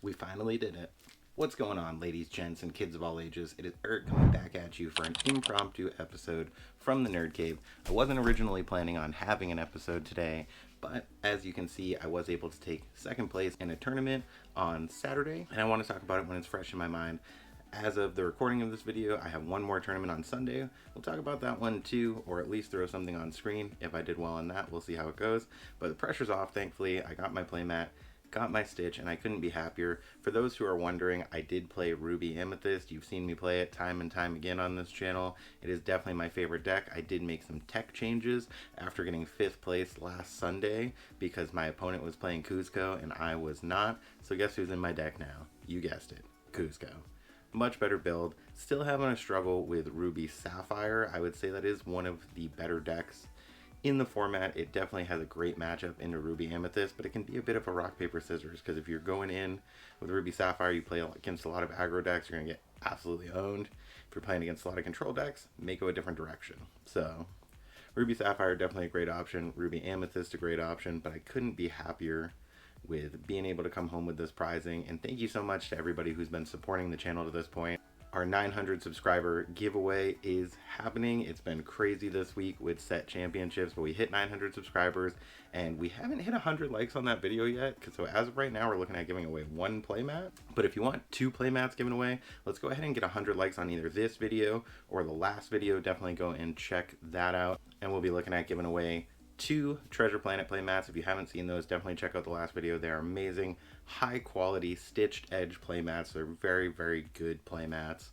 We finally did it. What's going on, ladies, gents, and kids of all ages? It is Eric coming back at you for an impromptu episode from the Nerd Cave. I wasn't originally planning on having an episode today, but as you can see, I was able to take second place in a tournament on Saturday, and I want to talk about it when it's fresh in my mind. As of the recording of this video, I have one more tournament on Sunday. We'll talk about that one too, or at least throw something on screen. If I did well on that, we'll see how it goes. But the pressure's off, thankfully. I got my playmat, got my Stitch, and I couldn't be happier. For those who are wondering, I did play Ruby Amethyst. You've seen me play it time and time again on this channel. It is definitely my favorite deck. I did make some tech changes after getting 5th place last Sunday because my opponent was playing Kuzco and I was not. So guess who's in my deck now? You guessed it, Kuzco. Much better build. Still having a struggle with Ruby Sapphire. I would say that is one of the better decks in the format. It definitely has a great matchup into Ruby Amethyst, but it can be a bit of a rock, paper, scissors, because if you're going in with Ruby Sapphire, you play against a lot of aggro decks, you're going to get absolutely owned. If you're playing against a lot of control decks, may go a different direction. So Ruby Sapphire, definitely a great option. Ruby Amethyst, a great option, but I couldn't be happier with being able to come home with this prizing. And thank you so much to everybody who's been supporting the channel to this point. Our 900 subscriber giveaway is happening. It's been crazy this week with set championships, but we hit 900 subscribers and we haven't hit 100 likes on that video yet. So as of right now, we're looking at giving away 1 playmat. But if you want 2 playmats given away, let's go ahead and get 100 likes on either this video or the last video. Definitely go and check that out. And we'll be looking at giving away 2 Treasure Planet playmats. If you haven't seen those, definitely check out the last video. They're amazing, high quality stitched edge playmats. They're very, very good playmats.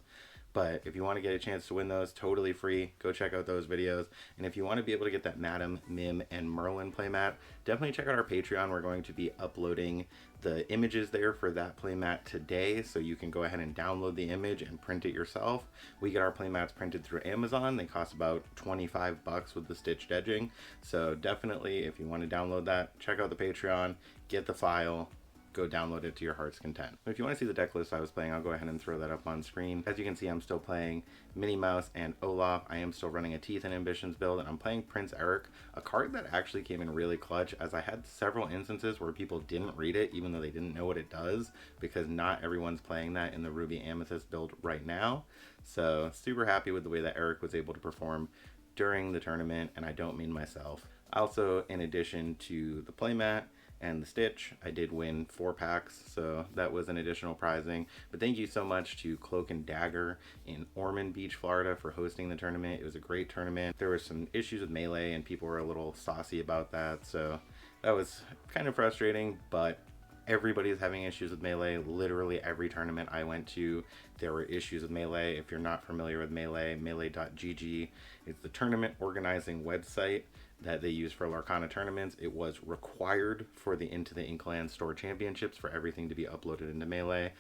But if you want to get a chance to win those, totally free, go check out those videos. And if you want to be able to get that Madam, Mim, and Merlin playmat, definitely check out our Patreon. We're going to be uploading the images there for that playmat today, so you can go ahead and download the image and print it yourself. We get our playmats printed through Amazon. They cost about 25 bucks with the stitched edging. So definitely, if you want to download that, check out the Patreon, get the file, go download it to your heart's content. If you want to see the deck list I was playing, I'll go ahead and throw that up on screen. As you can see, I'm still playing Minnie Mouse and Olaf. I am still running a Teeth and Ambitions build, and I'm playing Prince Eric, a card that actually came in really clutch, as I had several instances where people didn't read it even though they didn't know what it does, because not everyone's playing that in the Ruby Amethyst build right now. So super happy with the way that Eric was able to perform during the tournament, and I don't mean myself. Also, in addition to the playmat and the Stitch, I did win 4 packs, so that was an additional prizing. But thank you so much to Cloak and Dagger in Ormond Beach, Florida for hosting the tournament. It was a great tournament. There were some issues with Melee and people were a little saucy about that, so that was kind of frustrating, but everybody's having issues with Melee. Literally every tournament I went to, there were issues with Melee. If you're not familiar with Melee, melee.gg is the tournament organizing website that they use for Lorcana tournaments. It was required for the Into the Inklands store championships for everything to be uploaded into Melee.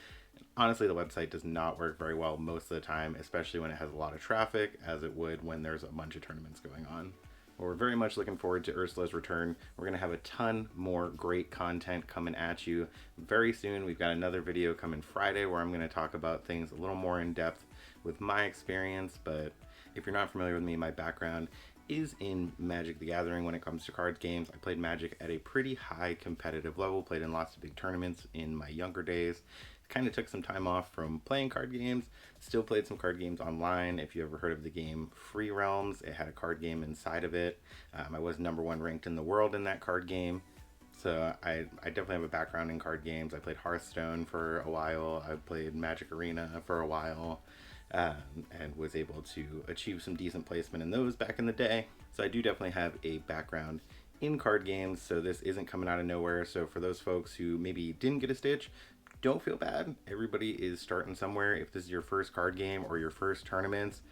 Honestly, the website does not work very well most of the time, especially when it has a lot of traffic, as it would when there's a bunch of tournaments going on. We're very much looking forward to Ursula's return. We're going to have a ton more great content coming at you very soon. We've got another video coming Friday where I'm going to talk about things a little more in depth with my experience. But if you're not familiar with me, my background is in Magic the Gathering when it comes to card games. I played Magic at a pretty high competitive level, played in lots of big tournaments in my younger days. Kind of took some time off from playing card games, still played some card games online. If you ever heard of the game Free Realms, it had a card game inside of it. I was #1 ranked in the world in that card game. So I definitely have a background in card games. I played Hearthstone for a while. I played Magic Arena for a while. And was able to achieve some decent placement in those back in the day. So I do definitely have a background in card games, so this isn't coming out of nowhere. So for those folks who maybe didn't get a Stitch, don't feel bad. Everybody is starting somewhere. If this is your first card game or your first tournaments,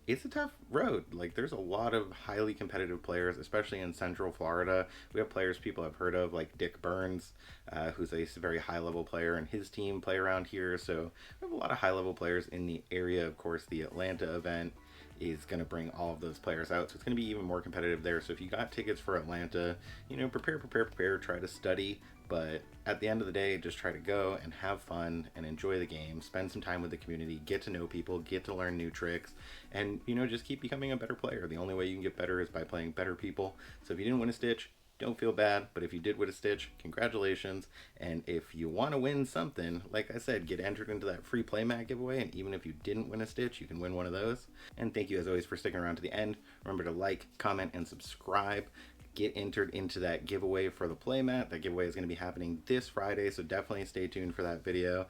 it's a tough road. Like, there's a lot of highly competitive players, especially in Central Florida. We have players people have heard of, like Dick Burns, who's a very high-level player, and his team play around here. So we have a lot of high-level players in the area. Of course, the Atlanta event is going to bring all of those players out, so it's going to be even more competitive there. So if you got tickets for Atlanta, you know, prepare, try to study. But at the end of the day, just try to go and have fun and enjoy the game, spend some time with the community, get to know people, get to learn new tricks, and, you know, just keep becoming a better player. The only way you can get better is by playing better people. So if you didn't win a Stitch, Don't feel bad, but if you did win a Stitch, congratulations. And if you want to win something, like I said, get entered into that free playmat giveaway. And even if you didn't win a Stitch, you can win one of those. And thank you as always for sticking around to the end. Remember to like, comment, and subscribe. Get entered into that giveaway for the playmat. That giveaway is going to be happening this Friday, so definitely stay tuned for that video.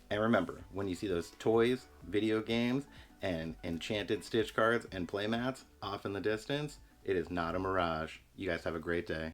And remember, when you see those toys, video games, and enchanted Stitch cards and playmats off in the distance, it is not a mirage. You guys have a great day.